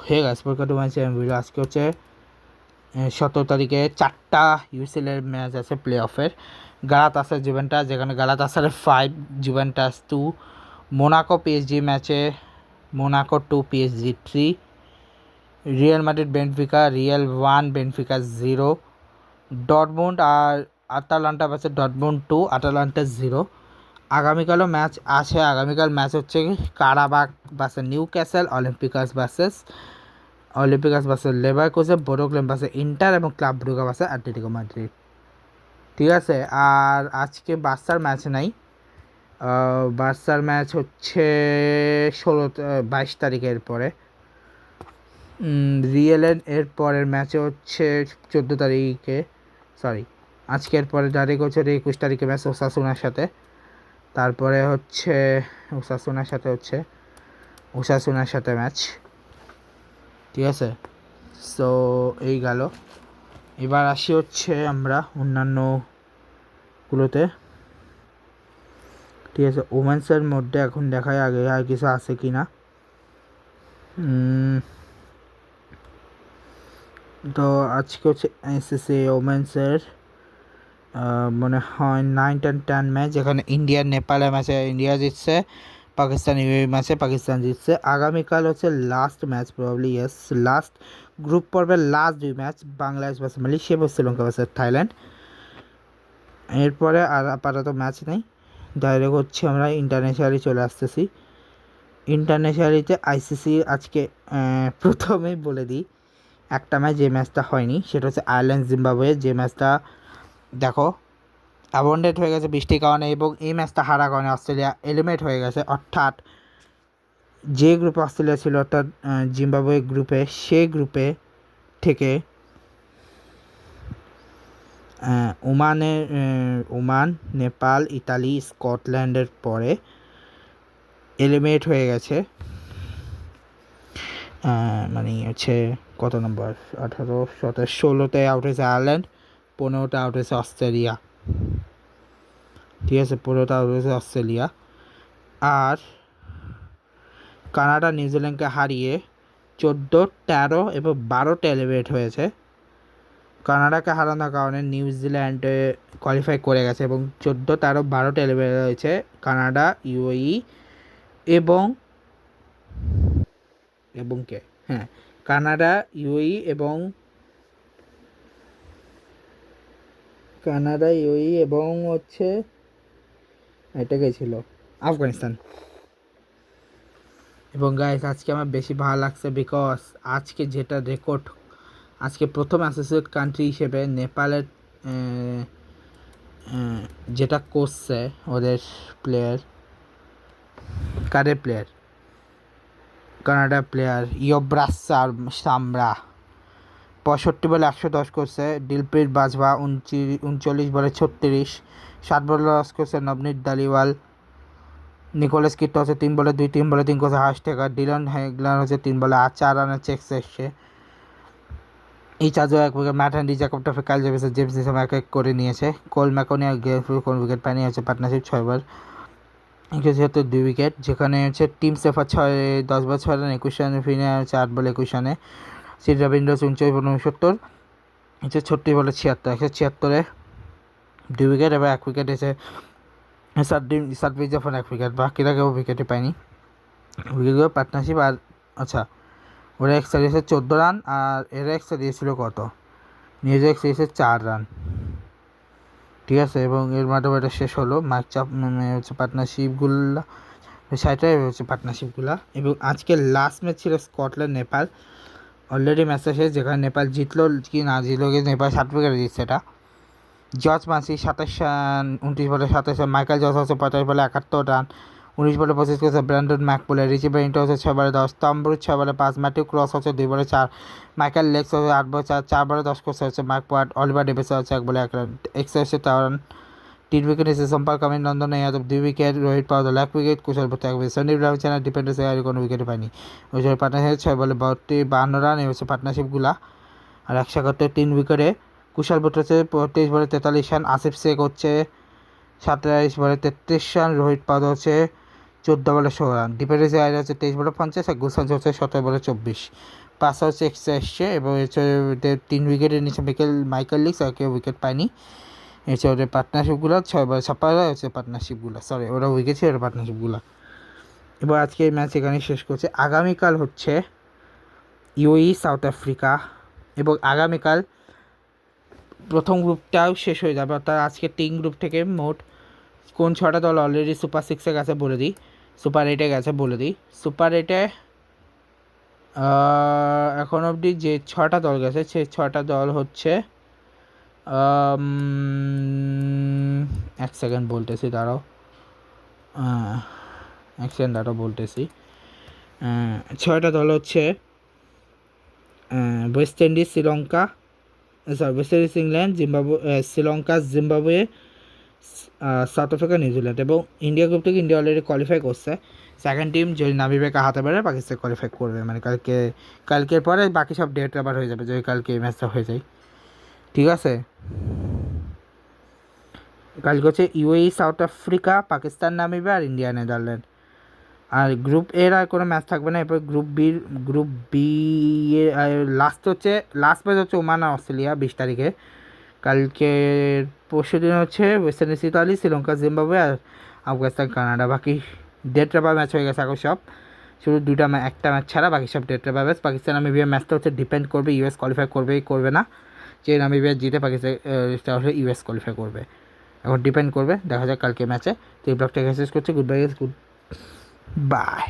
Hey guys, welcome to my channel video. আজকে হচ্ছে 17 তারিখে 4টা ইউসিএল এর ম্যাচ আছে প্লে অফের। গালাতাসারাই জুভেন্টাস, যেখানে গালাতাসারাই 5 জুভেন্টাস 2, মোনাকো পিএসজি ম্যাচে Monaco 2 PSG 3, Real Madrid Benfica Real 1 Benfica 0, Dortmund আর আটালান্টা ভার্সেস ডটমুন্ড 2 আটালান্টা 0। আগামীকালও ম্যাচ আছে। আগামীকাল ম্যাচ হচ্ছে Qarabag versus Newcastle, Olympiacos versus Leverkusen, বোরোক্লেম ভার্সেস ইন্টার এবং Club Brugge versus Atletico Madrid. ঠিক আছে, আর আজকে বার্সার ম্যাচ নাই। বার্সার ম্যাচ হচ্ছে 22 তারিখের পরে। রিয়েলের এর পরের ম্যাচে হচ্ছে 14 তারিখে, সরি আজকের পরের তারিখ হচ্ছে 21 তারিখে ম্যাচ ওসাসুনার সাথে। তারপরে হচ্ছে ওসাসুনার সাথে ম্যাচ। ঠিক আছে, সো এই গেল। এবার আসি হচ্ছে আমরা অন্যান্যগুলোতে। ঠিক আছে, ওমেন্সের মধ্যে এখন দেখাই আগে আর কিছু আছে কি না। তো আজকে হচ্ছে এসএসসি ওমেন্সের মনে হয় 9 and 10 ম্যাচ, যেখানে ইন্ডিয়া নেপালের ম্যাচে ইন্ডিয়া জিতছে, পাকিস্তান ইউএই ম্যাচে পাকিস্তান জিতছে। আগামীকাল হচ্ছে last match, probably yes last, group পর্বের last 2 match, Bangladesh versus Malaysia এবং শ্রীলঙ্কা ভার্সেস থাইল্যান্ড। এরপরে আর আপাতত ম্যাচ নেই। ডাইরেক্ট হচ্ছে আমরা ইন্টারন্যাশনালি চলে আসতেছি। ইন্টারন্যাশনালিতে আইসিসি আজকে প্রথমেই বলে দিই, একটা ম্যাচ যে ম্যাচটা হয়নি সেটা হচ্ছে আয়ারল্যান্ড জিম্বাবুয়ে। যে ম্যাচটা দেখো অ্যাবন্ডেড হয়ে গেছে বৃষ্টির কারণে, এবং এই ম্যাচটা হারার কারণে অস্ট্রেলিয়া এলিমিনেট হয়ে গেছে। অর্থাৎ যে গ্রুপে অস্ট্রেলিয়া ছিল, অর্থাৎ জিম্বাবুয়ে গ্রুপে, সেই গ্রুপে থেকে ওমান, নেপাল, ইতালি, স্কটল্যান্ডের পরে এলিমিনেট হয়ে গেছে। মানে হচ্ছে কত নম্বর, 18, 17, 16তে আউট হয়েছে আয়ারল্যান্ড, 15তে আউট হয়েছে অস্ট্রেলিয়া। ঠিক আছে, 15তে আউট হয়েছে অস্ট্রেলিয়া। আর কানাডা নিউজিল্যান্ডকে হারিয়ে 14, 13 এবং 12তে এলিমিনেট হয়েছে। কানাডাকে হারানোর কারণে নিউজিল্যান্ডে কোয়ালিফাই করে গেছে এবং 14, 13, 12তে এলিমিনেট হয়েছে কানাডা, ইউএই এবং কে কানাডা, ইউএই এবং হচ্ছে এটা ছিল আফগানিস্তান। এবং গাইস, আজকে আমার বেশি ভালো লাগছে বিকজ আজকে যেটা রেকর্ড, আজকে প্রথম অ্যাসোসিয়েট কান্ট্রি হিসেবে নেপালের যেটা করছে ওদের কানাডা প্লেয়ার ইয়োব্রাসার সামরা 65 বলে 110 করছে। দিলপ্রীত বাজওয়া 39 বলে 36, 7 বলে লস করছে নবনীত দালিওয়াল। নিকোলাস কিট্টো হচ্ছে 3 বলে 2, 3 বলে 3 করছে হার্স্টেকার। ডিলন হেগলার হচ্ছে 3 বলে 4 রানের চেক এসছে। এই চারজন 1 wicket, Matt Henry, Jacob Duffy, Kyle Jamieson, James Neesham 1 করে নিয়েছে। কোল ম্যাকনি আর কোন উইকেট পায়নি, হচ্ছে পার্টনারশিপ 6 বার 176 2 উইকেট, যেখানে হচ্ছে টিম সেফার 10 বল 6 রান 21 রানে, ফিনে হচ্ছে 8 বলে 21 রানে। সিড রবীন্দ্র 39 বলে 69, হচ্ছে 36 বলে 76, 176-এ 2 উইকেট এবং 1 উইকেট এসে সাদবির জাফর 1 উইকেট, বাকিরা কেউ উইকেটে পায়নি। উইকেটগুলো পার্টনারশিপ। আর আচ্ছা, ওরা এক্সট্রা দিয়েছে 14 রান, আর এরা এক্সট্রা দিয়েছিল কত, নিজে এক্সট্রা দিয়েছে 4 রান। ঠিক আছে, এবং এর মাধ্যমে এটা শেষ হলো ম্যাচ চাপ হচ্ছে পার্টনারশিপগুলো, সেটাই হচ্ছে পার্টনারশিপগুলো। এবং আজকে লাস্ট ম্যাচ ছিল স্কটল্যান্ড নেপাল। অলরেডি ম্যাচটা শেষ, যেখানে নেপাল জিতলো কি না জিতলো, কিন্তু নেপাল 7 উইকেটে জিতছে। এটা জর্জ মাসি 27 রান 29 বলে 27, মাইকেল জস হচ্ছে 50 বলে 71 রান, 19 বলে 25 করেছে ব্র্যান্ডন ম্যাকপোলে। রিচি ব্রেন্টো হচ্ছে 6 বলে 10, টম্ব্রুজ 6 বলে 5, ম্যাথিউ ক্রস হচ্ছে 2 বলে 4, মাইকেল লেক্স হচ্ছে 8 বলে 4 বলে 10 করছে হচ্ছে মার্ক পোয়ার্ড। অলিভার ডেভিস হচ্ছে 1 বলে 1 রান, এক্সট্রা হচ্ছে 4 রান। 3 উইকেট এসে সম্পাল কামিন, নন্দন ইয়াদব 2 উইকেট, রোহিত পাওয়াল 1 উইকেট, কুশল ভূত 1 উইকেট, সন্দীপ রবিচানা ডিফেন্ডার্সে আর কোনো উইকেটে পায়নি। ওই জন্য পার্টনারশিপ 6 বলে 52 রান, এই হচ্ছে পার্টনারশিপগুলা। আর 171 3 উইকেটে কুশল ভূত হচ্ছে 23 বলে 43 রান, আসিফ শেখ হচ্ছে 27 বলে 33 রান, রোহিত পাওয়াল হচ্ছে 14 বলে 16 রান। ডিফেন্ডার আইড হচ্ছে 23 বলে 50, আর গুলশান হচ্ছে 17 বলে 24। পাস হচ্ছে এক্সট্রা এসছে এবং হচ্ছে 3 উইকেটের নিচে মাইকেল লিক্স আর কেউ উইকেট পায়নি। হচ্ছে ওদের পার্টনারশিপগুলো 6 বলে 56 হচ্ছে পার্টনারশিপগুলো, সরি ওরা উইকেট ছিল ওরা পার্টনারশিপগুলো। এবার আজকে এই ম্যাচ এখানেই শেষ করছে। আগামীকাল হচ্ছে ইউএই সাউথ আফ্রিকা, এবং আগামীকাল প্রথম গ্রুপটাও শেষ হয়ে যাবে, অর্থাৎ আজকে 3 গ্রুপ থেকে মোট কোন 6টা দল অলরেডি সুপার 6-এ গেছে বলে দিই, সুপার 8-এ গেছে বলে দিই। সুপার 8-এ এখন অবধি যে 6টা দল গেছে সেই 6টা দল হচ্ছে, এক সেকেন্ড বলতেছি দাঁড়াও, বলতেছি। 6টা দল হচ্ছে West Indies, Sri Lanka, West Indies, England, Sri Lanka, Zimbabwe, south Africa, New Zealand. এবং ইন্ডিয়া গ্রুপ থেকে ইন্ডিয়া অলরেডি কোয়ালিফাই করছে। সেকেন্ড টিম যদি নামিবিয়াকে হারাতে পারে পাকিস্তান কোয়ালিফাই করবে, মানে কালকের পরে বাকি সব ডেট আবার হয়ে যাবে যদি কালকে এই ম্যাচটা হয়ে যায়। ঠিক আছে, কালকে হচ্ছে UAE South Africa, Pakistan Namibia, আর ইন্ডিয়া নেদারল্যান্ড। আর গ্রুপ এর আর কোনো ম্যাচ থাকবে না। এরপর গ্রুপ বি এর লাস্ট ম্যাচ হচ্ছে ওমান আর অস্ট্রেলিয়া 20 তারিখে। কালকে পরশু দিন হচ্ছে West Indies, Italy, Sri Lanka, Zimbabwe, আর আফগানিস্তান, কানাডা। বাকি ডেট রাবার ম্যাচ হয়ে গেছে এখন সব, শুধু একটা ম্যাচ ছাড়া বাকি সব ডেট রাবার ম্যাচ। পাকিস্তান নামিবিয়ার ম্যাচটা হচ্ছে ডিপেন্ড করবে ইউএস কোয়ালিফাই করবে না। যে নামিবিয়া জিতে পাকিস্তান তাহলে ইউএস কোয়ালিফাই করবে, এখন ডিপেন্ড করবে, দেখা যাক কালকে ম্যাচে। তো এই ব্লগটা শেষ করছে। Good bye.